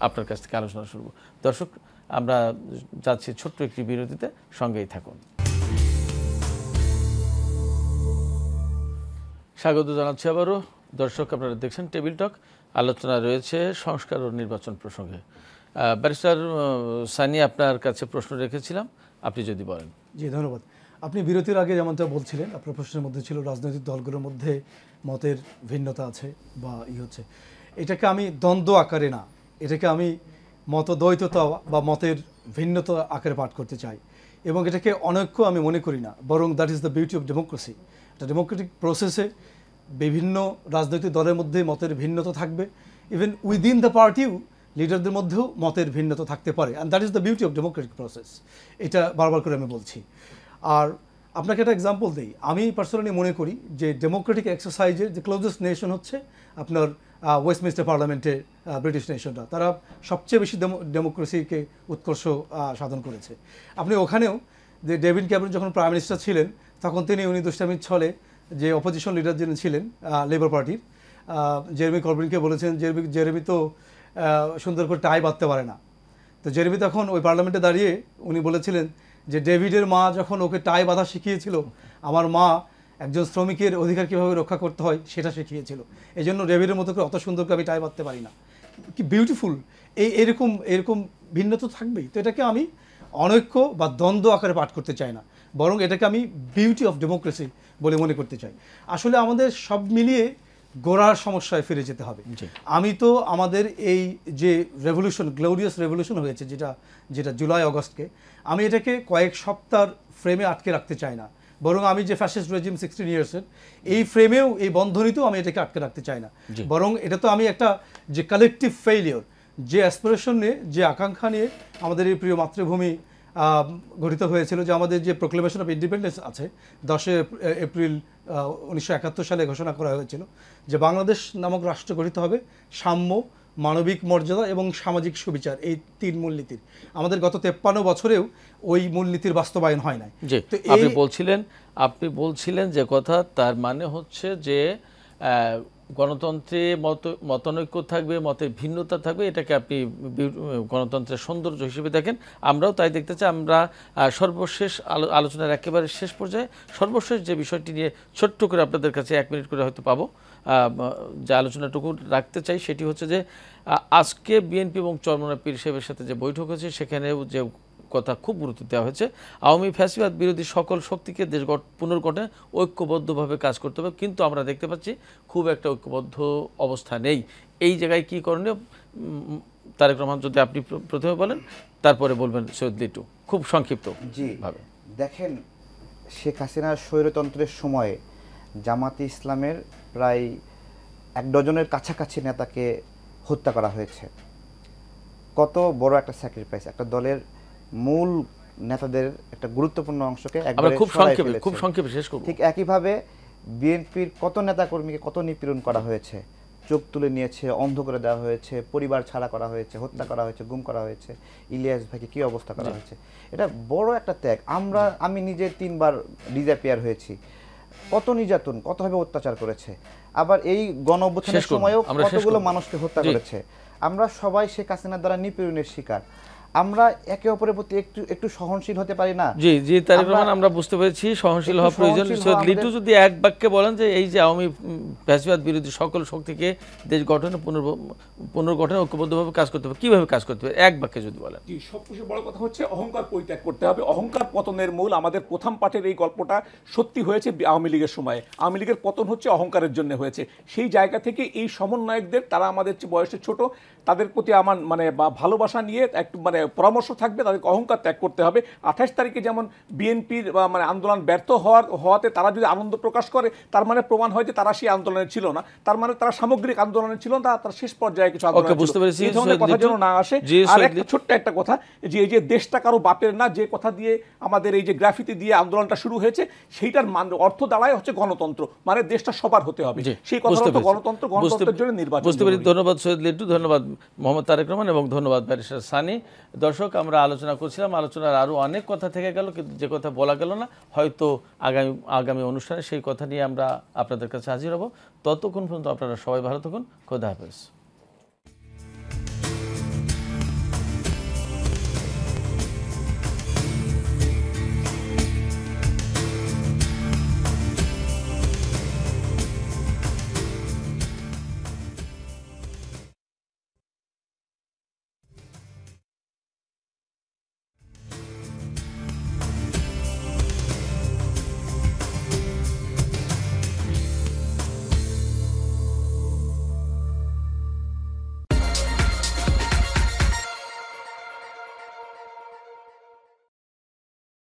আপনার কাছ থেকে আলোচনা শুনবো। দর্শক, আমরা যাচ্ছি ছোট্ট একটি বিরতিতে, সঙ্গেই থাকুন। স্বাগত জানাচ্ছি আবারও। দর্শক, আপনারা দেখছেন টেবিল টক, আলোচনা রয়েছে সংস্কার ও নির্বাচন প্রসঙ্গে। ব্যারিস্টার সানি, আপনার কাছে প্রশ্ন রেখেছিলাম, আপনি যদি বলেন। জি, ধন্যবাদ। আপনি বিরতির আগে যেমনটা বলছিলেন, আপনার প্রশ্নের মধ্যে ছিল রাজনৈতিক দলগুলোর মধ্যে মতের ভিন্নতা আছে বা হচ্ছে, এটাকে আমি দ্বন্দ্ব আকারে না, এটাকে আমি মতদ্বৈততা বা মতের ভিন্নতা আকারে পাঠ করতে চাই, এবং এটাকে অনৈক্য আমি মনে করি না, বরং that is the beauty of democracy. একটা ডেমোক্রেটিক প্রসেসে বিভিন্ন রাজনৈতিক দলের মধ্যে মতের ভিন্নতা থাকবে, ইভেন উইদিন দ্য পার্টিও লিডারদের মধ্যেও মতের ভিন্নতা থাকতে পারে, and that is the beauty of Democratic process. এটা বারবার করে আমি বলছি। আর আপনাকে একটা এক্সাম্পল দিই, আমি পার্সোনালি মনে করি যে ডেমোক্রেটিক এক্সারসাইজের যে ক্লোজেস্ট নেশন হচ্ছে আপনার ওয়েস্টমিনস্টার পার্লামেন্টে ব্রিটিশ নেশনটা, তারা সবচেয়ে বেশি ডেমোক্রেসিকে উৎকর্ষ সাধন করেছে। আপনি ওখানেও যে ডেভিড ক্যামেরন যখন প্রাইম মিনিস্টার ছিলেন, তখন উনি দুষ্টামির ছলে যে অপোজিশন লিডার যিনি ছিলেন লেবার পার্টির, জেরেমি করবিনকে বলেছেন, জেরেমি তো সুন্দর করে টাই বাঁধতে পারে না। তো জেরেমি তখন ওই পার্লামেন্টে দাঁড়িয়ে উনি বলেছিলেন যে ডেভিডের মা যখন ওকে টাই বাঁধা শিখিয়েছিল, আমার মা একজন শ্রমিকের অধিকার কীভাবে রক্ষা করতে হয় সেটা শিখিয়েছিল, এই জন্য ডেভিডের মতো করে অত সুন্দর করে আমি টাই বাঁধতে পারি না। কি বিউটিফুল! এরকম ভিন্নতা থাকবেই। তো এটাকে আমি অনৈক্য বা দ্বন্দ্ব আকারে পাঠ করতে চাই না, বরং এটাকে আমি বিউটি অফ ডেমোক্রেসি বলে মনে করতে চাই। আসলে আমাদের সব মিলিয়ে গোড়ার সমস্যায় ফিরে যেতে হবে। আমি তো আমাদের এই যে রেভলিউশন, গ্লোরিয়াস রেভলিউশন হয়েছে যেটা জুলাই অগস্টকে, আমি এটাকে কয়েক সপ্তাহের ফ্রেমে আটকে রাখতে চাই না, বরং আমি যে ফ্যাসিস্ট রেজিম 16 ইয়ার্সের এই ফ্রেমেও, এই বন্ধনীতেও আমি এটাকে আটকে রাখতে চাই না, বরং এটা তো আমি একটা যে কালেকটিভ ফেইলিওর, যে অ্যাসপিরেশন নিয়ে, যে আকাঙ্ক্ষা নিয়ে আমাদের এই প্রিয় মাতৃভূমি গঠিত হয়েছিল, যে আমাদের যে প্রোক্লেমেশন অফ ইন্ডিপেন্ডেন্স আছে 10 এপ্রিল 1971 সালে ঘোষণা করা হয়েছিল যে বাংলাদেশ নামক রাষ্ট্র গঠিত হবে সাম্য, মানবিক মর্যাদা এবং সামাজিক সুবিচার, এই 3 মূলনীতির। আমাদের গত 53 বছরেও ওই মূলনীতির বাস্তবায়ন হয় নাই। তো আপনি বলছিলেন যে কথা, তার মানে হচ্ছে যে গণতন্ত্রে মতানৈক্য থাকবে, মতের ভিন্নতা থাকবে, এটাকে আপনি গণতন্ত্রের সৌন্দর্য হিসেবে দেখেন। আমরাও তাই দেখতে চাই। আমরা সর্বশেষ আলোচনার একেবারে শেষ পর্যায়ে সর্বশেষ যে বিষয়টি নিয়ে ছোট্ট করে আপনাদের কাছে 1 মিনিট করে হয়তো পাবো, যে আলোচনাটুকু রাখতে চাই সেটি হচ্ছে যে আজকে বিএনপি এবং চরমনাই পীর সাহেবের সাথে যে বৈঠক হয়েছে সেখানে যে কথা খুব গুরুত্ব দেওয়া হয়েছে, আওয়ামী ফ্যাসিবাদ বিরোধী সকল শক্তিকে দেশ পুনর্গঠনে ঐক্যবদ্ধভাবে কাজ করতে হবে। কিন্তু আমরা দেখতে পাচ্ছি খুব একটা ঐক্যবদ্ধ অবস্থা নেই। এই জায়গায় কী করণীয়, তারেক রহমান যদি আপনি প্রথমে বলেন, তারপরে বলবেন সৈয়দ লিটু, খুব সংক্ষিপ্ত ভাবে। দেখেন, শেখ হাসিনার স্বৈরতন্ত্রের সময়ে জামাতে ইসলামের প্রায় 1 ডজনের কাছাকাছি নেতাকে হত্যা করা হয়েছে। কত বড় একটা স্যাক্রিফাইস, একটা দলের মূল নেতাদের একটা গুরুত্বপূর্ণ অংশকে একবারে খুব সংক্ষেপে শেষ করব। ঠিক একইভাবে বিএনপির কত নেতাকর্মীকে কত নিপীড়ন করা হয়েছে, চোখ তুলে নিয়েছে, অন্ধ করে দেওয়া হয়েছে, পরিবার ছাড়া করা হয়েছে, হত্যা করা হয়েছে, গুম করা হয়েছে। ইলিয়াস ভাইকে কী অবস্থা করা হয়েছে, এটা বড় একটা ত্যাগ। আমি নিজে 3 বার ডিসঅ্যাপিয়ার হয়েছি। কত নির্যাতন, কতভাবে অত্যাচার করেছে। আবার এই গণ অভ্যুত্থানের সময়ও কতগুলো মানুষকে হত্যা করেছে। আমরা সবাই শেখ হাসিনার দ্বারা নিপীড়নের শিকার। আমরা একে অপরের প্রতি একটু সহনশীল হতে পারি না? জি জি তারেক রহমান, আমরা বুঝতে পেরেছি সহনশীল হওয়া প্রয়োজন। সৈয়দ লিটু যদি এক বাক্যে বলেন যে এই যে আওয়ামী ফ্যাসিবাদ বিরোধী সকল শক্তিকে দেশ গঠনে পুনর্গঠনে ঐক্যবদ্ধভাবে কাজ করতে হবে, কিভাবে কাজ করতে হবে এক বাক্যে যদি বলেন। জি, সবচেয়ে বড় কথা হচ্ছে অহংকার পরিত্যাগ করতে হবে। অহংকার পতনের মূল। আমাদের প্রথম পাঠের এই গল্পটা সত্যি হয়েছে আওয়ামী লীগের সময়। আওয়ামী লীগের পতন হচ্ছে অহংকারের জন্য হয়েছে। সেই জায়গা থেকে এই সমন্বয়কদের, তারা আমাদের চেয়ে বয়সে ছোট, তাদের প্রতি আমার ভালোবাসা নিয়ে একটু পরামর্শ থাকবে, তাদেরকে অহংকার ত্যাগ করতে হবে। 28 তারিখে যেমন বিএনপির আন্দোলন ব্যর্থ হওয়াতে তারা যদি আনন্দ প্রকাশ করে, তার মানে প্রমাণ হয় যে তারা সেই আন্দোলনে ছিল না, তার মানে তারা সামগ্রিক আন্দোলনে ছিল না, তার শেষ পর্যায়ে কিছু আন্দোলন ছিল। এই ধরনের কথা যেন না আসে। আর একটা ছোট্ট একটা কথা, যে এই যে দেশটা কারো বাপের না, যে কথা দিয়ে আমাদের এই যে গ্রাফিতি দিয়ে আন্দোলনটা শুরু হয়েছে, সেইটার অর্থ দাঁড়ায় হচ্ছে গণতন্ত্র, মানে দেশটা সবার হতে হবে। সেই কথা হলো গণতন্ত্র, গণতন্ত্রের জন্য নির্বাচন। বুঝতে পারি। ধন্যবাদ সৈয়দ লিটু, ধন্যবাদ মোহাম্মদ তারেক রহমান এবং ধন্যবাদ ব্যারিস্টার সানি। দর্শক, আমরা আলোচনা করছিলাম, আলোচনার আরও অনেক কথা থেকে গেল, কিন্তু যে কথা বলা গেল না, হয়তো আগামী অনুষ্ঠানে সেই কথা নিয়ে আমরা আপনাদের কাছে হাজির হব। ততক্ষণ পর্যন্ত আপনারা সবাই ভালো থাকুন। খোদা হাফেজ।